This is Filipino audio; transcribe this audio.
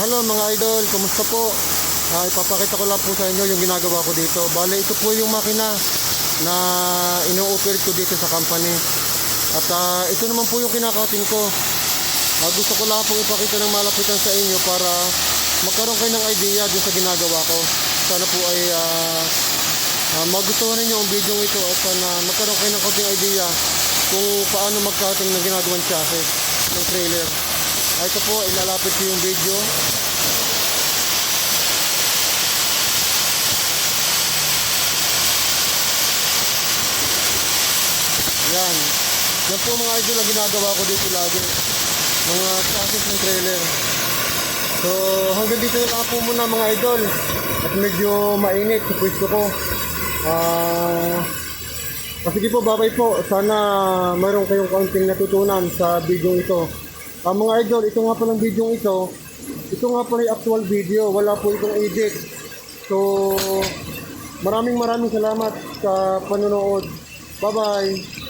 Hello mga idol, kumusta po? Ipapakita ko lang po sa inyo yung ginagawa ko dito. Bale, ito po yung makina na ino-operate ko dito sa company. At ito naman po yung kinakating ko. Gusto ko lang pong ipakita ng malapitan sa inyo para magkaroon kayo ng idea dun sa ginagawa ko. Sana po ay magustuhan ninyo ang video ito at sana magkaroon kayo ng konting idea kung paano magkating ng ginagawang chassis ng trailer. Ito po, ilalapit ko yung video. Yan. Yan po mga idol ang ginagawa ko dito lagi. Mga chassis ng trailer. So, hanggang dito na lang po muna mga idol. At medyo mainit sa pwesto ko. Sige po, bye-bye po. Sana mayroon kayong kaunting natutunan sa video ito. Mga idol, ito nga palang video ito. Ito nga pala yung actual video. Wala po itong edit. So, maraming salamat sa panonood. Bye-bye.